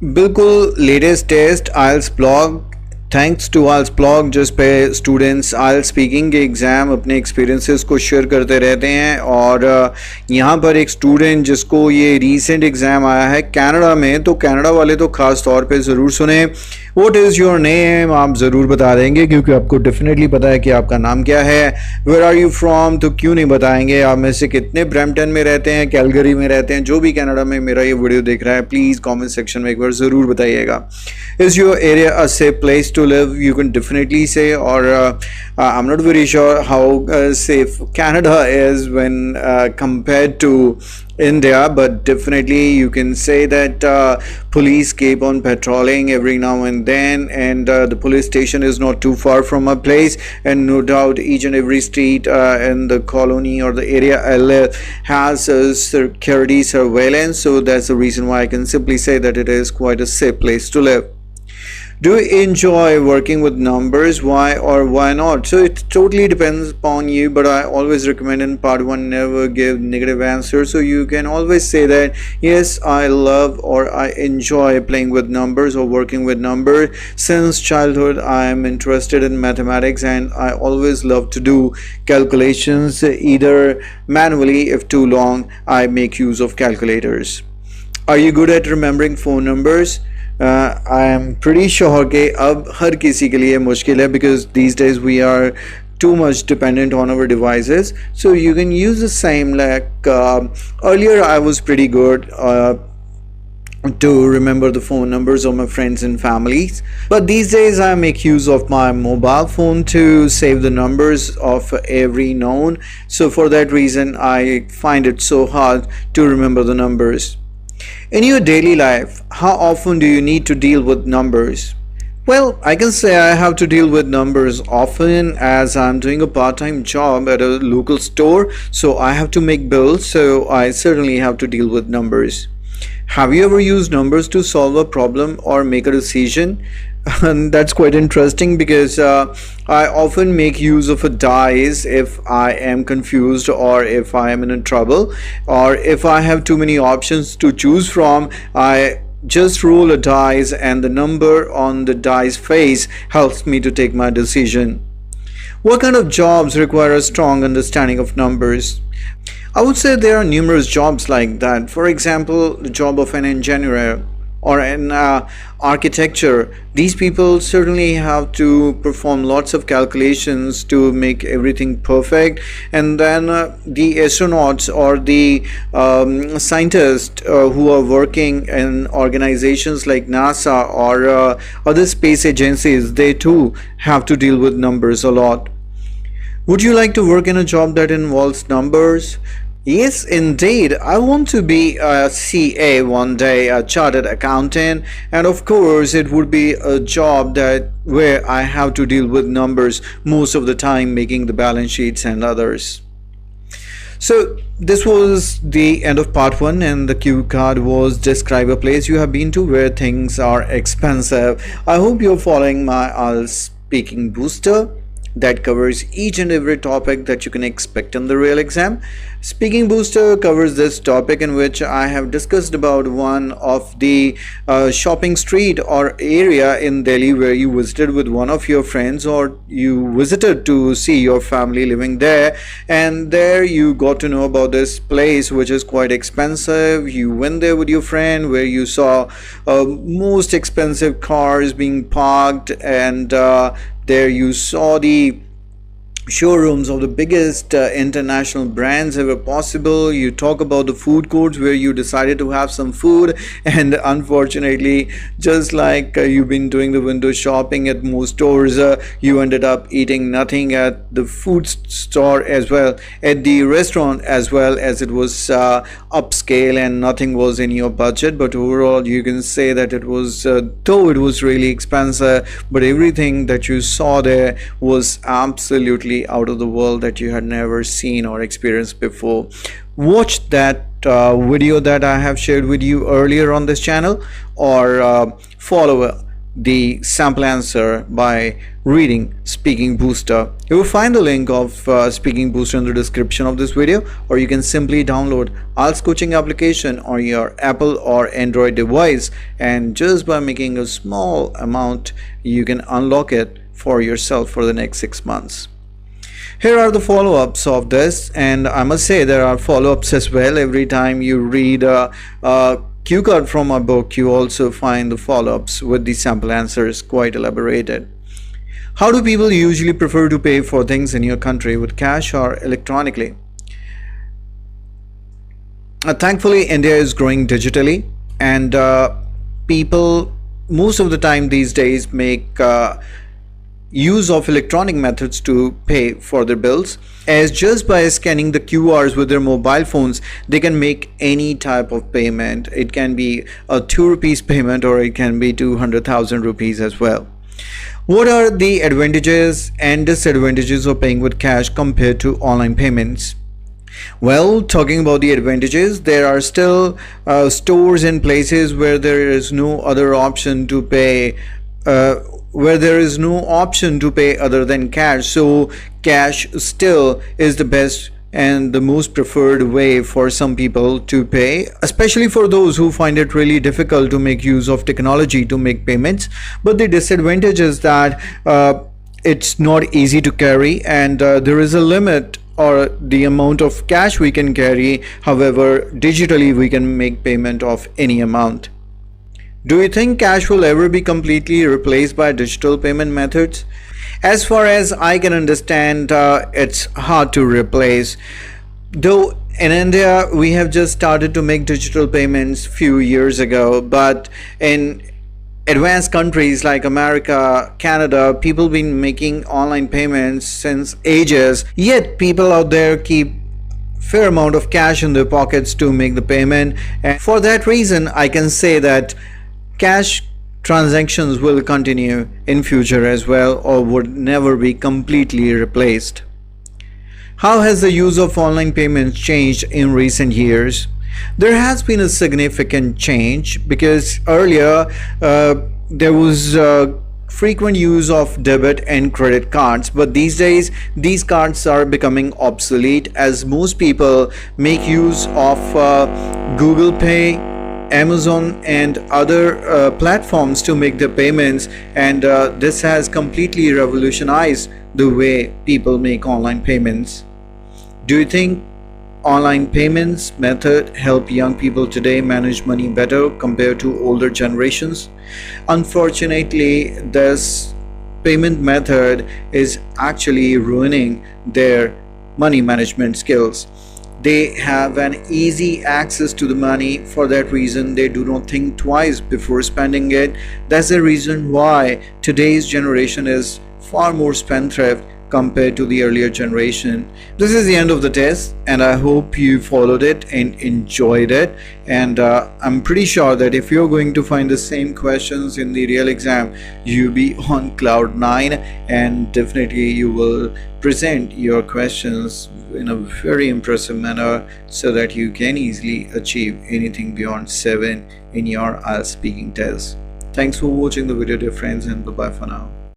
बिल्कुल latest test IELTS blog. Thanks to IELTS blog जिस पे स्टूडेंट्स आइल्स स्पीकिंग के एग्ज़ाम अपने एक्सपीरियंसेस को शेयर करते रहते हैं। और यहाँ पर एक स्टूडेंट जिसको ये रीसेंट एग्ज़ाम आया है कनाडा में, तो कनाडा वाले तो ख़ास तौर पे ज़रूर सुने। व्हाट इज़ योर नेम आप ज़रूर बता देंगे क्योंकि आपको डेफिनेटली पता है कि आपका नाम क्या है। वेयर आर यू फ्रॉम तो क्यों नहीं बताएंगे। आप में से कितने ब्रैम्पटन में रहते हैं, कैलगरी में रहते हैं, जो भी कनाडा में मेरा ये वीडियो देख रहा है प्लीज़ कमेंट सेक्शन में एक बार ज़रूर बताइएगा। Is your area a safe place to live? You can definitely say, or I'm not very sure how safe Canada is when compared to India, but definitely you can say that police keep on patrolling every now and then, and the police station is not too far from our place, and no doubt each and every street in the colony or the area I live has security surveillance, so that's the reason why I can simply say that it is quite a safe place to live. Do you enjoy working with numbers? Why or why not? So it totally depends upon you, but I always recommend in part one never give negative answers. So you can always say that yes, I love or I enjoy playing with numbers or working with numbers. Since childhood I am interested in mathematics and I always love to do calculations either manually. If too long I make use of calculators. Are you good at remembering phone numbers? I am pretty sure कि अब हर किसी के लिए मुश्किल है because these days we are too much dependent on our devices. So you can use the same like earlier I was pretty good to remember the phone numbers of my friends and families, but these days I make use of my mobile phone to save the numbers of every known. So for that reason I find it so hard to remember the numbers. In your daily life, how often do you need to deal with numbers? Well, I can say I have to deal with numbers often as I'm doing a part-time job at a local store, so I have to make bills, so I certainly have to deal with numbers. Have you ever used numbers to solve a problem or make a decision? And that's quite interesting because I often make use of a dice if I am confused or if I am in a trouble, or if I have too many options to choose from. I just roll a dice and the number on the dice face helps me to take my decision. What kind of jobs require a strong understanding of numbers? I would say there are numerous jobs like that. For example, the job of an engineer or an architecture. These people certainly have to perform lots of calculations to make everything perfect. And then the astronauts or the scientists who are working in organizations like NASA or other space agencies, they too have to deal with numbers a lot. Would you like to work in a job that involves numbers? Yes, indeed. I want to be a CA one day, a chartered accountant, and of course it would be a job that where I have to deal with numbers most of the time, making the balance sheets and others. So this was the end of part one, and the cue card was describe a place you have been to where things are expensive. I hope you're following my speaking booster that covers each and every topic that you can expect in the real exam. Speaking Booster covers this topic in which I have discussed about one of the shopping street or area in Delhi where you visited with one of your friends, or you visited to see your family living there, and there you got to know about this place which is quite expensive. You went there with your friend where you saw most expensive cars being parked, and there you saw the showrooms of the biggest international brands ever possible. You talk about the food courts where you decided to have some food, and unfortunately, just like you've been doing the window shopping at most stores, you ended up eating nothing at the food store as well, at the restaurant as well, as it was upscale and nothing was in your budget. But overall you can say that it was though it was really expensive, but everything that you saw there was absolutely out of the world, that you had never seen or experienced before. Watch that video that I have shared with you earlier on this channel, or follow the sample answer by reading Speaking Booster. You will find the link of Speaking Booster in the description of this video, or you can simply download IELTS coaching application on your Apple or Android device, and just by making a small amount you can unlock it for yourself for the next 6 months. Here are the follow-ups of this, and I must say there are follow-ups as well. Every time you read a cue card from a book, you also find the follow-ups with the sample answers quite elaborated. How do people usually prefer to pay for things in your country, with cash or electronically? Thankfully, India is growing digitally, and people most of the time these days make use of electronic methods to pay for their bills, as just by scanning the QRs with their mobile phones they can make any type of payment. It can be a 2 rupees payment, or it can be 200,000 rupees as well. What are the advantages and disadvantages of paying with cash compared to online payments? Well, talking about the advantages, there are still stores and places where there is no other option to pay other than cash, so cash still is the best and the most preferred way for some people to pay, especially for those who find it really difficult to make use of technology to make payments. But the disadvantage is that it's not easy to carry, and there is a limit or the amount of cash we can carry. However, digitally we can make payment of any amount. Do you think cash will ever be completely replaced by digital payment methods? As far as I can understand, it's hard to replace. Though in India we have just started to make digital payments few years ago, but in advanced countries like America, Canada, people been making online payments since ages, yet people out there keep fair amount of cash in their pockets to make the payment. And for that reason, I can say that cash transactions will continue in future as well, or would never be completely replaced. How has the use of online payments changed in recent years? There has been a significant change, because earlier there was frequent use of debit and credit cards, but these days these cards are becoming obsolete, as most people make use of Google Pay, Amazon and other platforms to make their payments, and this has completely revolutionized the way people make online payments. Do you think online payments method help young people today manage money better compared to older generations? Unfortunately, this payment method is actually ruining their money management skills. They have an easy access to the money. For that reason, they do not think twice before spending it. That's the reason why today's generation is far more spendthrift compared to the earlier generation. This is the end of the test, and I hope you followed it and enjoyed it. And I'm pretty sure that if you're going to find the same questions in the real exam, you'll be on cloud 9, and definitely you will present your questions in a very impressive manner, so that you can easily achieve anything beyond 7 in your IELTS speaking test. Thanks for watching the video, dear friends, and bye bye for now.